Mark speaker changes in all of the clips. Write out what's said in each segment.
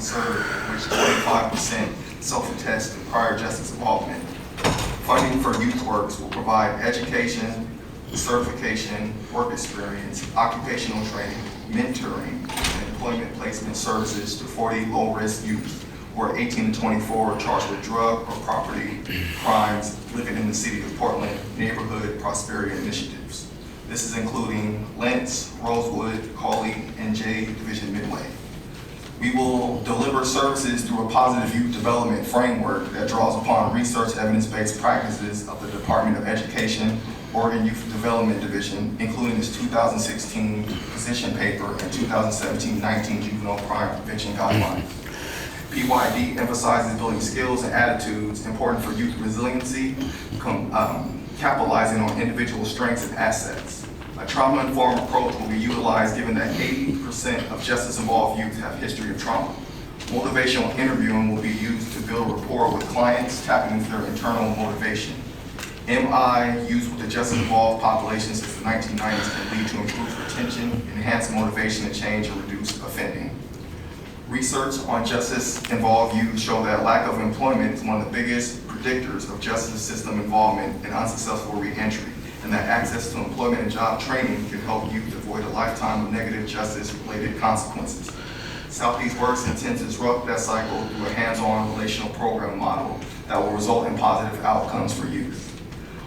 Speaker 1: unserved, of which 25% self-attest to prior justice involvement. Funding for Youth Works will provide education, certification, work experience, occupational training, mentoring, and employment placement services to 40 low-risk youth who are 18 to 24 charged with drug or property crimes living in the city of Portland neighborhood prosperity initiatives. This is including Lentz, Rosewood, Coley, and J Division Midway. We will deliver services through a positive youth development framework that draws upon research evidence-based practices of the Department of Education, Oregon Youth Development Division, including its 2016 position paper and 2017-19 Juvenile Crime Prevention Guidelines. PYD emphasizes building skills and attitudes important for youth resiliency, capitalizing on individual strengths and assets. A trauma-informed approach will be utilized given that 80% of justice-involved youth have history of trauma. Motivational interviewing will be used to build rapport with clients, tapping into their internal motivation. MI used with the justice-involved population since the 1990s can lead to improved retention, enhanced motivation to change, and reduce offending. Research on justice-involved youth show that lack of employment is one of the biggest predictors of justice system involvement and unsuccessful reentry, and that access to employment and job training can help youth avoid a lifetime of negative justice-related consequences. Southeast Works intends to disrupt that cycle through a hands-on relational program model that will result in positive outcomes for youth.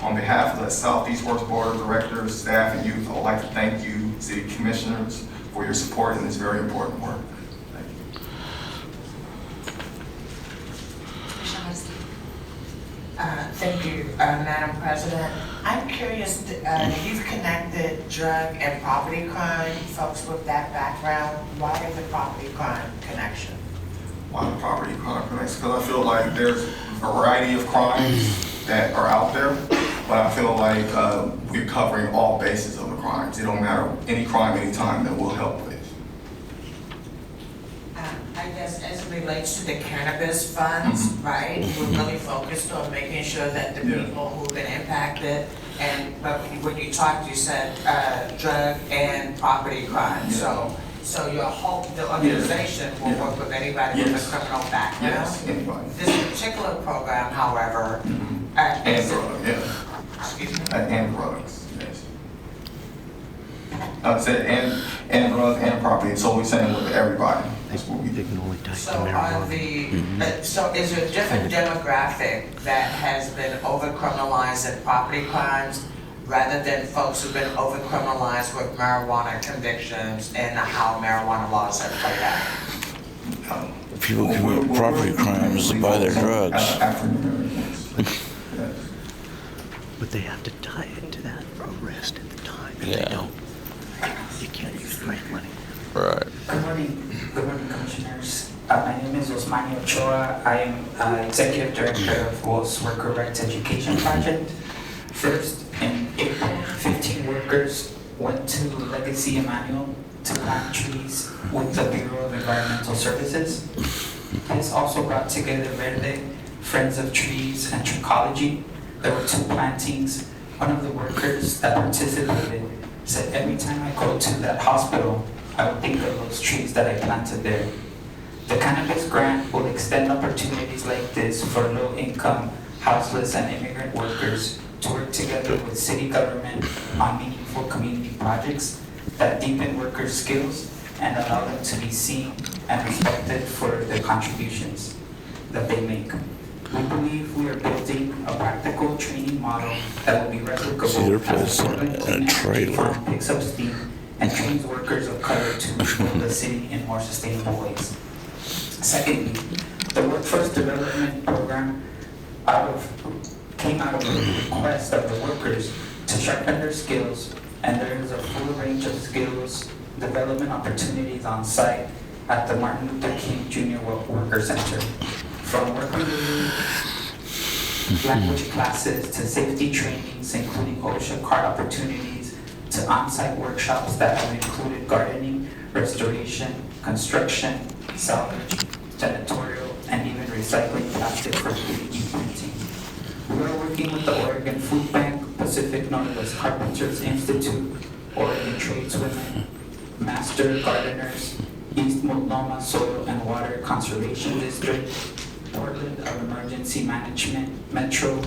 Speaker 1: On behalf of the Southeast Works Board of Directors, staff, and youth, I would like to thank you, City Commissioners, for your support in this very important work.
Speaker 2: Thank you, Madam President. I'm curious, you've connected drug and property crime folks with that background. Why the property crime connection?
Speaker 1: Why the property crime connection? Because I feel like there's a variety of crimes that are out there, but I feel like we're covering all bases of the crimes. It don't matter any crime, anytime that we'll help with.
Speaker 2: I guess as it relates to the cannabis funds, right? We're really focused on making sure that the people who've been impacted, but when you talked, you said drug and property crime. So the organization will work with anybody with a criminal background.
Speaker 1: Yes, anybody.
Speaker 2: This particular program, however,
Speaker 1: and drugs, excuse me. And drugs, yes. I said and drugs and property. So we're saying with everybody. That's what we do.
Speaker 2: So is there a different demographic that has been over-criminalized in property crimes rather than folks who've been over-criminalized with marijuana convictions and how marijuana laws have played out?
Speaker 3: People commit property crimes to buy their drugs.
Speaker 4: But they have to tie it to that arrest at the time. If
Speaker 3: Yeah.
Speaker 4: they don't, you can't use grant money.
Speaker 3: Right.
Speaker 5: Good morning, Commissioners. My name is Osmani Ochoa. I am Executive Director of WOS Worker Rights Education Project. First, in April, 15 workers went to Legacy Emmanuel to plant trees with the Bureau of Environmental Services. This also brought together Verde, Friends of Trees, and Tricology. There were 2 plantings. One of the workers that participated said, every time I go to that hospital, I would think of those trees that I planted there. The cannabis grant will extend opportunities like this for low-income, houseless, and immigrant workers to work together with city government on meaningful community projects that deepen workers' skills and allow them to be seen and respected for their contributions that they make. We believe we are building a practical training model that will be replicable
Speaker 3: Cedar Place
Speaker 5: as Portland
Speaker 3: and
Speaker 5: Clean Energy
Speaker 3: Trailer.
Speaker 5: Farm picks up steam and trains workers of color to build the city in more sustainable ways. Secondly, the Workforce Development Program came out of a request of the workers to sharpen their skills, and there is a full range of skills development opportunities on site at the Martin Luther King Jr. Worker Center. From working language classes to safety trainings, including OSHA card opportunities, to on-site workshops that have included gardening, restoration, construction, salvage, janitorial, and even recycling plastic for 3D printing. We are working with the Oregon Food Bank, Pacific Northwest Carpenters Institute, Oregon Tradeswomen, Master Gardeners, East Multnomah Soil and Water Conservation District, Portland of Emergency Management, Metro,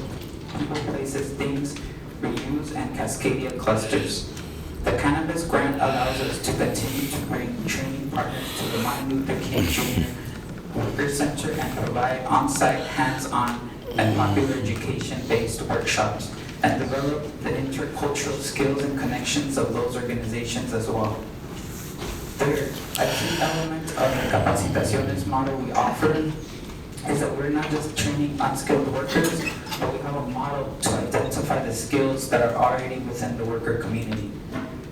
Speaker 5: People, Places, Things, Reuse, and Cascadia clusters. The cannabis grant allows us to continue to bring training partners to the Martin Luther King Jr. Worker Center and provide on-site, hands-on, and popular education-based workshops, and develop the intercultural skills and connections of those organizations as well. Third, a key element of the Capacitaciones model we offer is that we're not just training unskilled workers, but we have a model to identify the skills that are already within the worker community.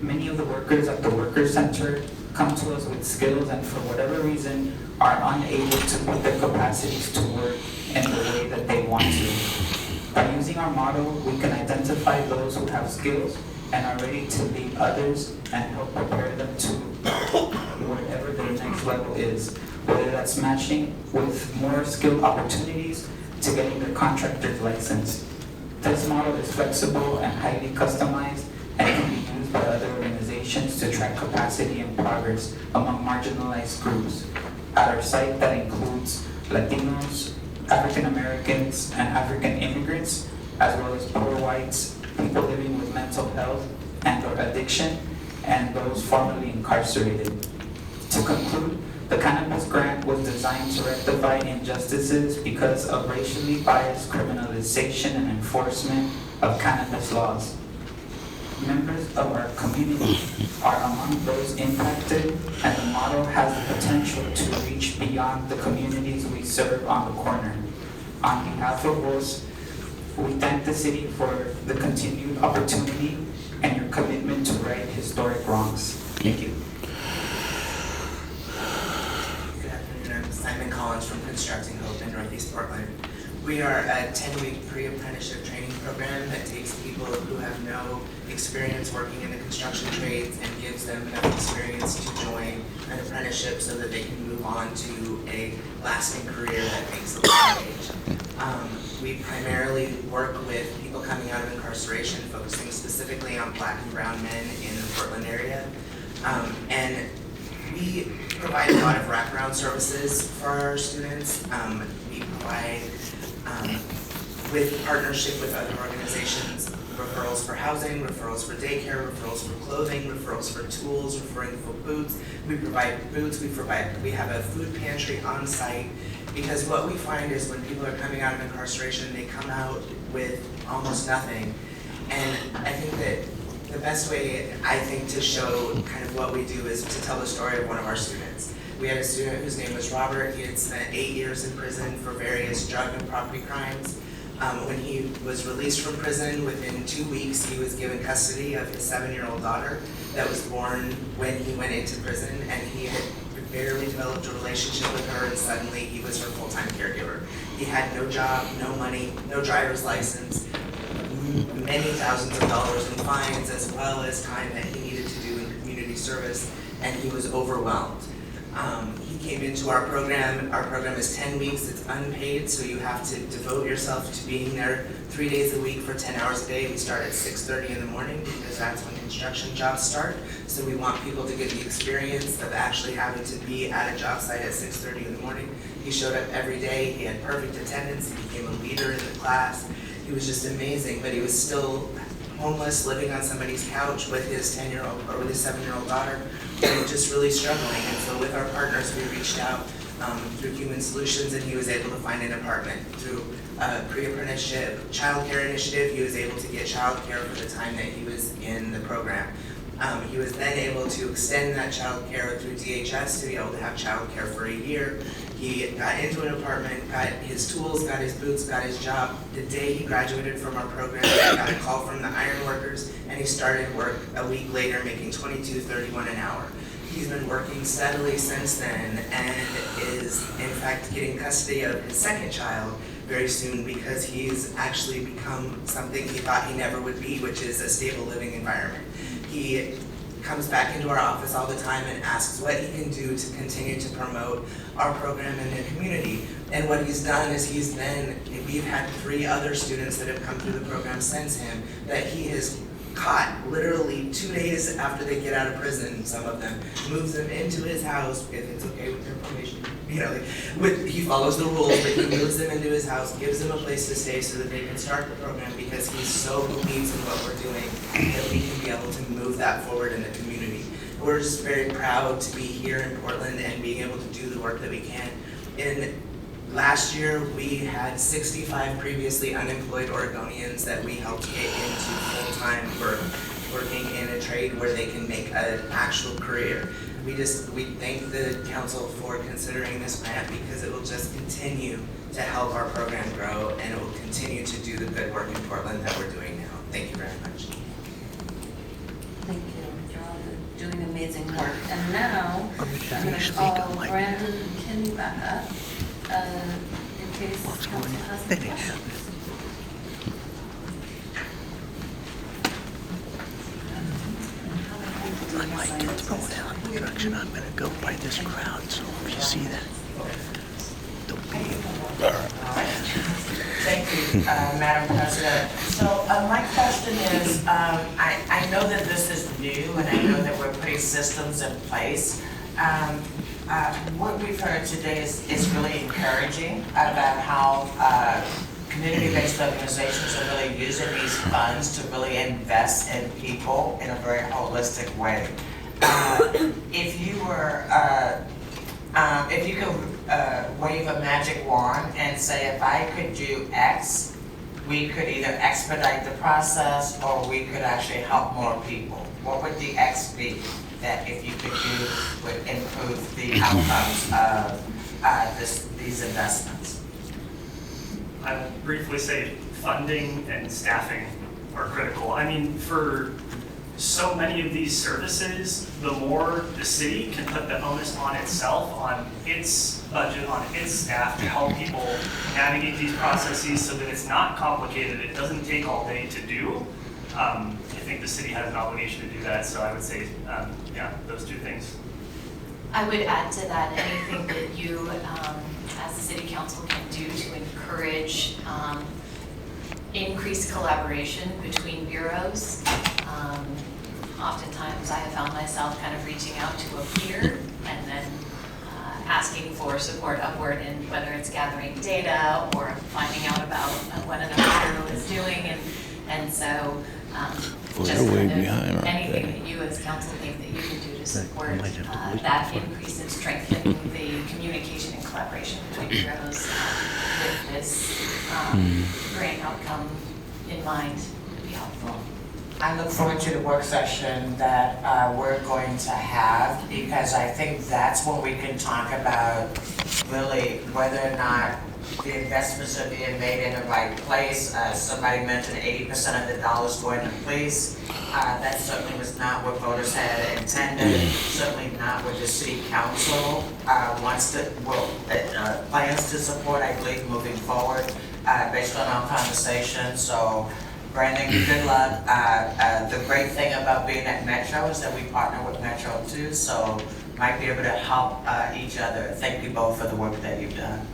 Speaker 5: Many of the workers at the Worker Center come to us with skills and for whatever reason are unable to put their capacities to work in the way that they want to. By using our model, we can identify those who have skills and are ready to lead others and help prepare them to whatever their next level is, whether that's matching with more skilled opportunities to getting their contractor's license. This model is flexible and highly customized and can be used by other organizations to track capacity and progress among marginalized groups. At our site that includes Latinos, African Americans, and African immigrants, as well as poor whites, people living with mental health and or addiction, and those formerly incarcerated. To conclude, the cannabis grant was designed to rectify injustices because of racially biased criminalization and enforcement of cannabis laws. Members of our community are among those impacted, and the model has the potential to reach beyond the communities we serve on the corner. On behalf of WOS, we thank the city for the continued opportunity and your commitment to right historic wrongs. Thank you.
Speaker 6: Good afternoon, I'm Simon Collins from Constructing Hope in Northeast Portland. We are a 10-week pre-apprenticeship training program that takes people who have no experience working in the construction trades and gives them enough experience to join an apprenticeship so that they can move on to a lasting career that makes a living wage. We primarily work with people coming out of incarceration, focusing specifically on Black and brown men in the Portland area. And we provide a lot of wraparound services for our students. We provide, with partnership with other organizations, referrals for housing, referrals for daycare, referrals for clothing, referrals for tools, referring for boots. We provide boots, we have a food pantry on site, because what we find is when people are coming out of incarceration, they come out with almost nothing. And I think that the best way, I think, to show kind of what we do is to tell the story of one of our students. We had a student whose name was Robert. He had spent 8 years in prison for various drug and property crimes. When he was released from prison, within 2 weeks, he was given custody of his 7-year-old daughter that was born when he went into prison, and he had barely developed a relationship with her, and suddenly he was her full-time caregiver. He had no job, no money, no driver's license, many thousands of dollars in fines, as well as time that he needed to do in community service, and he was overwhelmed. He came into our program. Our program is 10 weeks, it's unpaid, so you have to devote yourself to being there 3 days a week for 10 hours a day. We start at 6:30 in the morning because that's when construction jobs start. So we want people to get the experience of actually having to be at a job site at 6:30 in the morning. He showed up every day, he had perfect attendance, he became a leader in the class. He was just amazing, but he was still homeless, living on somebody's couch with his 10-year-old or with his 7-year-old daughter, and just really struggling. And so with our partners, we reached out through Human Solutions, and he was able to find an apartment. Through a pre-apprenticeship child care initiative, he was able to get child care for the time that he was in the program. He was then able to extend that child care through DHS to be able to have child care for a year. He got into an apartment, got his tools, got his boots, got his job. The day he graduated from our program, he got a call from the iron workers, and he started work a week later, making $22.31 an hour. He's been working steadily since then, and is in fact getting custody of his second child very soon, because he's actually become something he thought he never would be, which is a stable living environment. He comes back into our office all the time and asks what he can do to continue to promote our program in the community. And what he's done is we've had 3 other students that have come through the program since him that he has caught literally 2 days after they get out of prison, some of them, moves them into his house, if it's okay with their permission, he follows the rules, but he moves them into his house, gives them a place to stay so that they can start the program because he so believes in what we're doing that we can be able to move that forward in the community. We're just very proud to be here in Portland and being able to do the work that we can. Last year, we had 65 previously unemployed Oregonians that we helped get into full-time work, working in a trade where they can make an actual career. We thank the council for considering this grant because it will just continue to help our program grow and it will continue to do the good work in Portland that we're doing now. Thank you very much.
Speaker 7: Thank you. You're all doing amazing work. And now,
Speaker 4: I'm gonna
Speaker 7: I'm going to
Speaker 4: speak
Speaker 7: call
Speaker 4: on my-
Speaker 7: Brandon and Kenny back up in case
Speaker 4: What's
Speaker 7: council
Speaker 4: going
Speaker 7: has
Speaker 4: on?
Speaker 7: any
Speaker 4: That ain't
Speaker 7: questions.
Speaker 4: I might get thrown out in the direction I'm gonna go by this crowd, so if you see that, don't be.
Speaker 2: Thank you, Madam President. So my question is, I know that this is new and I know that we're putting systems in place. What we've heard today is really encouraging about how community-based organizations are really using these funds to really invest in people in a very holistic way. If you could wave a magic wand and say, if I could do X, we could either expedite the process or we could actually help more people. What would the X be that if you could do would improve the outcomes of these investments?
Speaker 8: I will briefly say funding and staffing are critical. I mean, for so many of these services, the more the city can put the onus on itself, on its budget, on its staff to help people navigate these processes so that it's not complicated, it doesn't take all day to do. I think the city has an obligation to do that, so I would say, yeah, those two things.
Speaker 9: I would add to that anything that you, as the city council, can do to encourage increased collaboration between bureaus. Oftentimes I have found myself kind of reaching out to a peer and then asking for support upward in whether it's gathering data or finding out about what another bureau is doing. And so
Speaker 3: Well,
Speaker 9: just
Speaker 3: they're way
Speaker 9: kind of
Speaker 3: behind, aren't
Speaker 9: anything
Speaker 3: they?
Speaker 9: that you as council think that you can do to support
Speaker 4: might have to wait
Speaker 9: that
Speaker 4: for it.
Speaker 9: increase in strengthening the communication and collaboration between bureaus with this grant outcome in mind would be helpful.
Speaker 2: I look forward to the work session that we're going to have because I think that's when we can talk about really whether or not the investments are being made in the right place. Somebody mentioned 80% of the dollars going to police. That certainly was not what voters had intended, certainly not what the city council plans to support, I believe, moving forward based on our conversation. So Brandon, good luck. The great thing about being at Metro is that we partner with Metro too, so might be able to help each other. Thank you both for the work that you've done.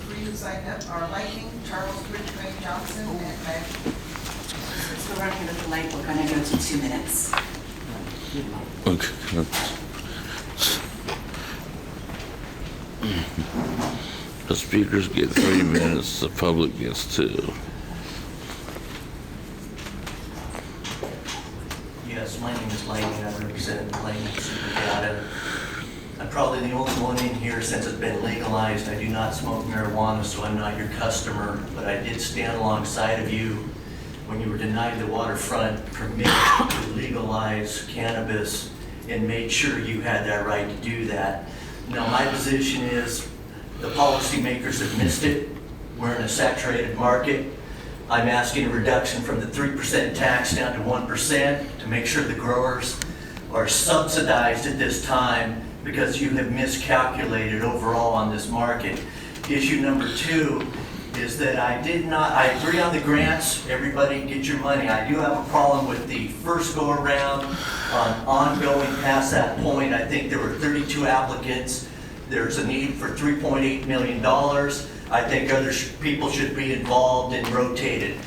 Speaker 10: Who signed up are Lightning, Charles Ridgway Johnson, and Meg.
Speaker 11: Since we're running a little late, we're going to go to 2 minutes.
Speaker 3: Okay. The speakers get 3 minutes, the public gets 2.
Speaker 12: Yes, my name is Lightning. I represent Lightning Super Data. I'm probably the only one in here since it's been legalized. I do not smoke marijuana, so I'm not your customer, but I did stand alongside of you when you were denied the waterfront permit to legalize cannabis and made sure you had that right to do that. Now, my position is the policymakers have missed it. We're in a saturated market. I'm asking a reduction from the 3% tax down to 1% to make sure the growers are subsidized at this time because you have miscalculated overall on this market. Issue number 2 is that I agree on the grants, everybody get your money. I do have a problem with the first go around on ongoing past that point. I think there were 32 applicants. There's a need for $3.8 million. I think other people should be involved and rotated.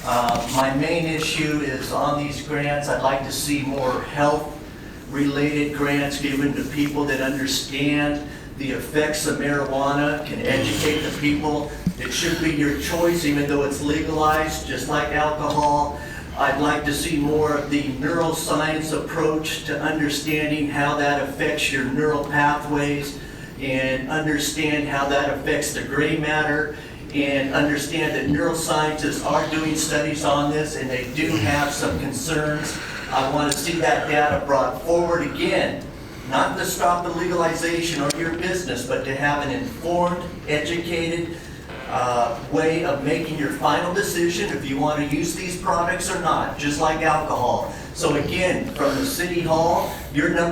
Speaker 12: My main issue is on these grants, I'd like to see more health-related grants given to people that understand the effects of marijuana, can educate the people. It should be your choice, even though it's legalized, just like alcohol. I'd like to see more of the neuroscience approach to understanding how that affects your neural pathways and understand how that affects the gray matter and understand that neuroscientists are doing studies on this and they do have some concerns. I want to see that data brought forward again, not to stop the legalization or your business, but to have an informed, educated way of making your final decision if you want to use these products or not, just like alcohol. So again, from the City Hall, your number